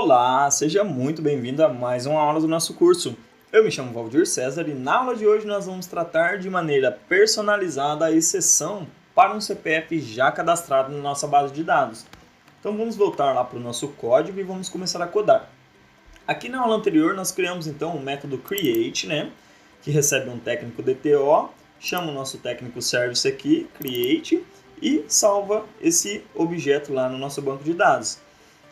Olá, seja muito bem-vindo a mais uma aula do nosso curso. Eu me chamo Valdir César e na aula de hoje nós vamos tratar de maneira personalizada a exceção para um CPF já cadastrado na nossa base de dados. Então vamos voltar lá para o nosso código e vamos começar a codar. Aqui na aula anterior nós criamos então o método create, que recebe um técnico DTO, chama o nosso técnico service aqui, create, e salva esse objeto lá no nosso banco de dados.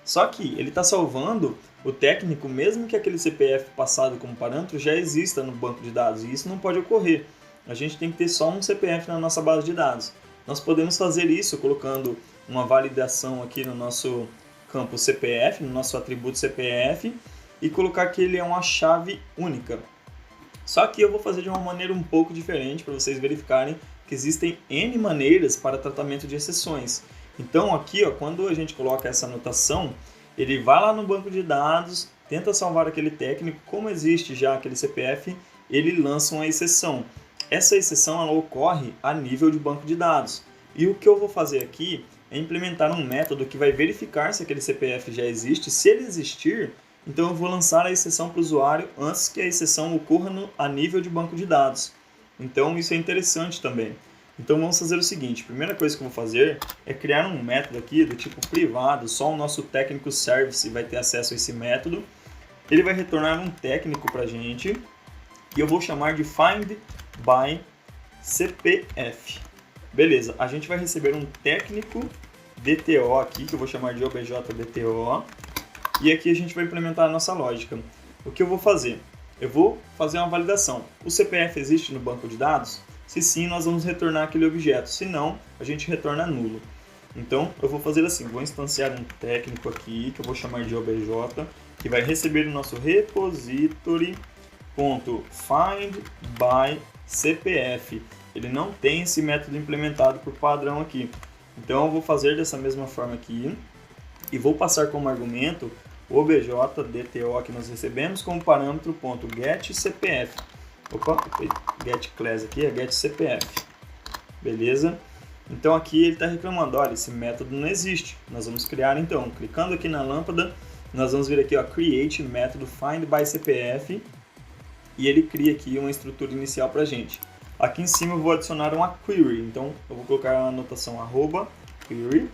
Só que ele está salvando o técnico mesmo que aquele CPF passado como parâmetro já exista no banco de dados, e isso não pode ocorrer. A gente tem que ter só um CPF na nossa base de dados. Nós podemos fazer isso colocando uma validação aqui no nosso campo CPF, no nosso atributo CPF, e colocar que ele é uma chave única. Só que eu vou fazer de uma maneira um pouco diferente para vocês verificarem que existem N maneiras para tratamento de exceções. Então aqui, quando a gente coloca essa anotação, ele vai lá no banco de dados, tenta salvar aquele técnico, como existe já aquele CPF, ele lança uma exceção. Essa exceção ela ocorre a nível de banco de dados. E o que eu vou fazer aqui é implementar um método que vai verificar se aquele CPF já existe. Se ele existir, então eu vou lançar a exceção para o usuário antes que a exceção ocorra a nível de banco de dados. Então isso é interessante também. Então vamos fazer o seguinte, a primeira coisa que eu vou fazer é criar um método aqui do tipo privado, só o nosso técnico service vai ter acesso a esse método. Ele vai retornar um técnico para a gente e eu vou chamar de findByCPF. Beleza, a gente vai receber um técnico DTO aqui, que eu vou chamar de OBJDTO, e aqui a gente vai implementar a nossa lógica. O que eu vou fazer? Eu vou fazer uma validação. O CPF existe no banco de dados? Se sim, nós vamos retornar aquele objeto. Se não, a gente retorna nulo. Então, eu vou fazer assim, vou instanciar um técnico aqui, que eu vou chamar de OBJ, que vai receber o nosso repository.findByCPF. Ele não tem esse método implementado por padrão aqui. Então, eu vou fazer dessa mesma forma aqui e vou passar como argumento o OBJDTO que nós recebemos como parâmetro .getCPF. getClass aqui é getCPF. Beleza? Então aqui ele está reclamando, olha, esse método não existe. Nós vamos criar então, clicando aqui na lâmpada, nós vamos vir aqui, create método findByCPF e ele cria aqui uma estrutura inicial para a gente. Aqui em cima eu vou adicionar uma query, então eu vou colocar a anotação @query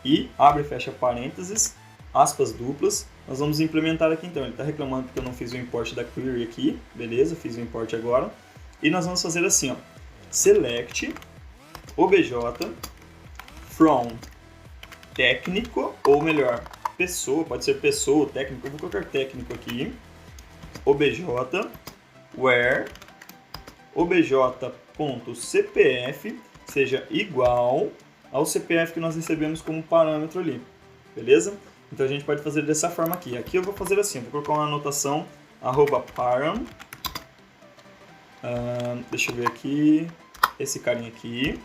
e abre e fecha parênteses, aspas duplas. Nós vamos implementar aqui então, ele está reclamando porque eu não fiz o import da query aqui, beleza, fiz o import agora. E nós vamos fazer assim, select obj from técnico, ou melhor, pessoa, pode ser pessoa ou técnico, eu vou colocar técnico aqui, obj where obj.cpf seja igual ao CPF que nós recebemos como parâmetro ali, beleza? Então a gente pode fazer dessa forma aqui. Aqui eu vou fazer assim, vou colocar uma anotação @param, deixa eu ver aqui, esse carinha aqui,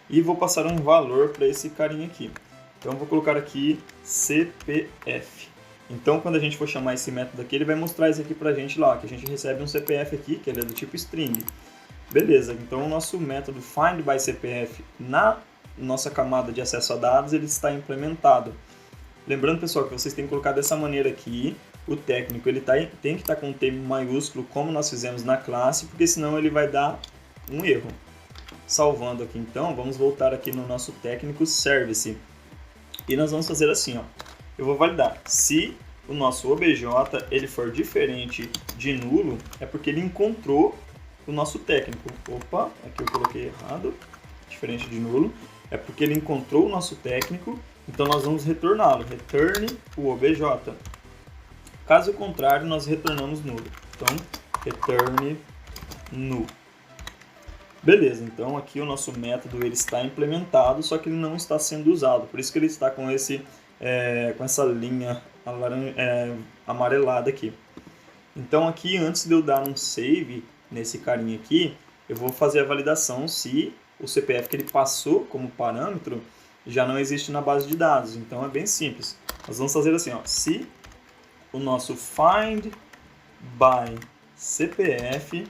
e vou passar um valor para esse carinha aqui. Então eu vou colocar aqui CPF. Então quando a gente for chamar esse método aqui, ele vai mostrar isso aqui para a gente lá, que a gente recebe um CPF aqui, que ele é do tipo string. Beleza, então o nosso método findByCPF na nossa camada de acesso a dados, ele está implementado. Lembrando, pessoal, que vocês têm que colocar dessa maneira aqui, o técnico ele tem que estar com um T maiúsculo, como nós fizemos na classe, porque senão ele vai dar um erro. Salvando aqui então, vamos voltar aqui no nosso técnico service. E nós vamos fazer assim, eu vou validar. Se o nosso obj ele for diferente de nulo, é porque ele encontrou o nosso técnico. Opa, aqui eu coloquei errado, diferente de nulo. É porque ele encontrou o nosso técnico, então nós vamos retorná-lo. Returne o obj. Caso contrário, nós retornamos nulo. Então, returne null. Beleza, então aqui o nosso método ele está implementado, só que ele não está sendo usado. Por isso que ele está com, com essa linha amarelada aqui. Então aqui, antes de eu dar um save nesse carinha aqui, eu vou fazer a validação se o CPF que ele passou como parâmetro já não existe na base de dados. Então é bem simples. Nós vamos fazer assim, se o nosso findByCPF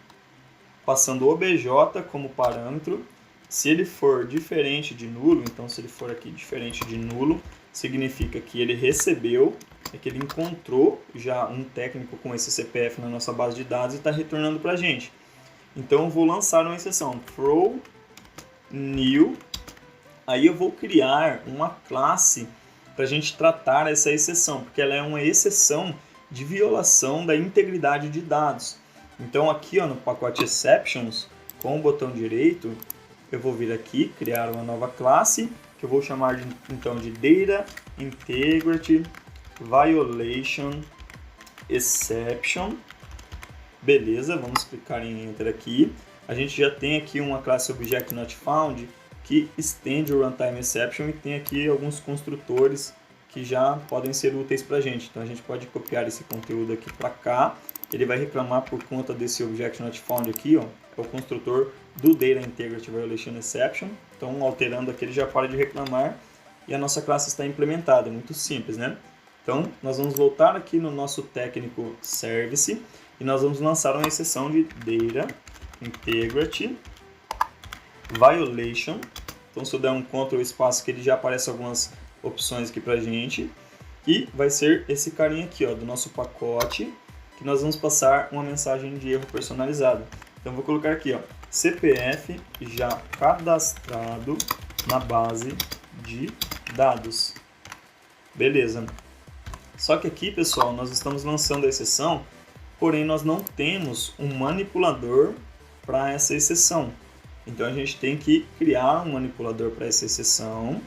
passando obj como parâmetro, se ele for diferente de nulo, então se ele for aqui diferente de nulo, significa que ele recebeu, é que ele encontrou já um técnico com esse CPF na nossa base de dados e está retornando para a gente. Então eu vou lançar uma exceção, throw new, aí eu vou criar uma classe para a gente tratar essa exceção, porque ela é uma exceção de violação da integridade de dados. Então aqui no pacote exceptions, com o botão direito, eu vou vir aqui, criar uma nova classe, que eu vou chamar então de Data Integrity Violation Exception. Beleza, vamos clicar em Enter aqui. A gente já tem aqui uma classe Object Not Found que estende o Runtime Exception e tem aqui alguns construtores que já podem ser úteis para a gente. Então a gente pode copiar esse conteúdo aqui para cá. Ele vai reclamar por conta desse Object Not Found aqui, é o construtor do Data Integrity Violation Exception. Então alterando aqui ele já para de reclamar e a nossa classe está implementada. É muito simples, né? Então nós vamos voltar aqui no nosso técnico Service e nós vamos lançar uma exceção de Data Integrity Violation. Então se eu der um Ctrl espaço que ele já aparece algumas opções aqui pra gente. E vai ser esse carinha aqui, do nosso pacote, que nós vamos passar uma mensagem de erro personalizada. Então eu vou colocar aqui, CPF já cadastrado na base de dados. Beleza. Só que aqui, pessoal, nós estamos lançando a exceção, porém nós não temos um manipulador para essa exceção. Então a gente tem que criar um manipulador para essa exceção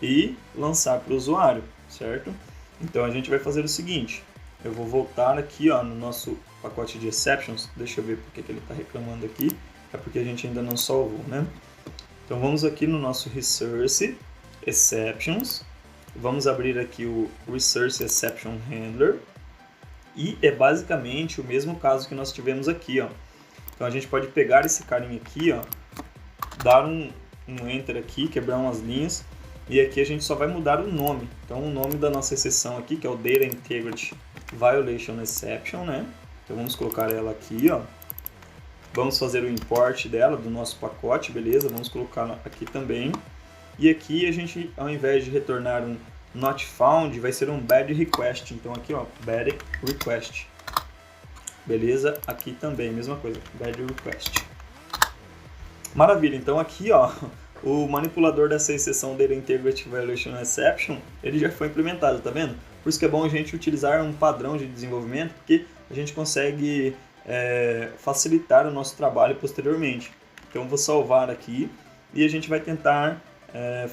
e lançar para o usuário, certo? Então a gente vai fazer o seguinte, eu vou voltar aqui no nosso pacote de exceptions, deixa eu ver porque que ele está reclamando aqui, é porque a gente ainda não salvou, né? Então vamos aqui no nosso Resource Exceptions, vamos abrir aqui o Resource Exception Handler e é basicamente o mesmo caso que nós tivemos aqui, Então a gente pode pegar esse carinha aqui, dar um Enter aqui, quebrar umas linhas, e aqui a gente só vai mudar o nome. Então o nome da nossa exceção aqui, que é o Data Integrity Violation Exception, né? Então vamos colocar ela aqui, Vamos fazer o import dela do nosso pacote, beleza? Vamos colocar aqui também. E aqui a gente, ao invés de retornar um Not Found, vai ser um Bad Request. Então aqui, Bad Request. Beleza? Aqui também, mesma coisa, Bad Request. Maravilha, então aqui, o manipulador dessa exceção Data Integrity Violation Exception, ele já foi implementado, tá vendo? Por isso que é bom a gente utilizar um padrão de desenvolvimento, porque a gente consegue facilitar o nosso trabalho posteriormente. Então vou salvar aqui e a gente vai tentar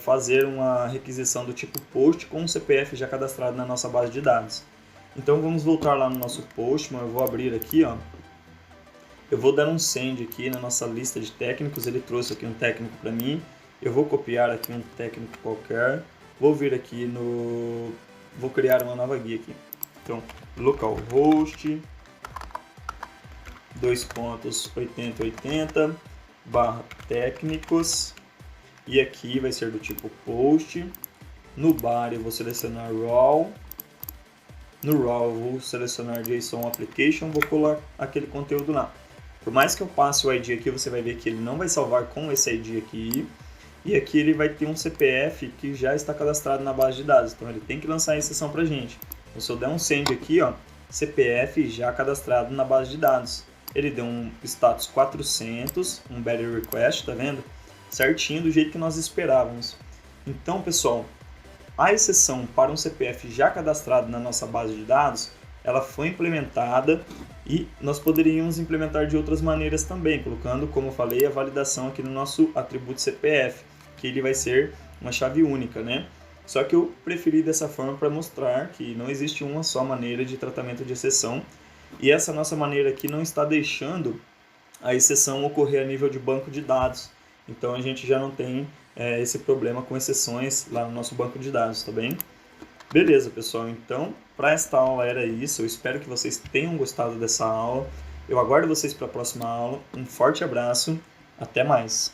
fazer uma requisição do tipo POST com um CPF já cadastrado na nossa base de dados. Então vamos voltar lá no nosso Postman, eu vou abrir aqui, eu vou dar um send aqui na nossa lista de técnicos, ele trouxe aqui um técnico para mim, eu vou copiar aqui um técnico qualquer, vou vir aqui vou criar uma nova guia aqui. Então, localhost 2.8080/técnicos e aqui vai ser do tipo post. No bar eu vou selecionar raw. No raw eu vou selecionar JSON application, vou colar aquele conteúdo lá. Por mais que eu passe o ID aqui, você vai ver que ele não vai salvar com esse ID aqui. E aqui ele vai ter um CPF que já está cadastrado na base de dados. Então ele tem que lançar a exceção para a gente. Então, se eu der um send aqui, CPF já cadastrado na base de dados. Ele deu um status 400, um bad request, tá vendo? Certinho do jeito que nós esperávamos. Então, pessoal, a exceção para um CPF já cadastrado na nossa base de dados, ela foi implementada e nós poderíamos implementar de outras maneiras também, colocando, como eu falei, a validação aqui no nosso atributo CPF, que ele vai ser uma chave única, né? Só que eu preferi dessa forma para mostrar que não existe uma só maneira de tratamento de exceção e essa nossa maneira aqui não está deixando a exceção ocorrer a nível de banco de dados. Então a gente já não tem esse problema com exceções lá no nosso banco de dados, tá bem? Beleza, pessoal, então para esta aula era isso, eu espero que vocês tenham gostado dessa aula, eu aguardo vocês para a próxima aula, um forte abraço, até mais!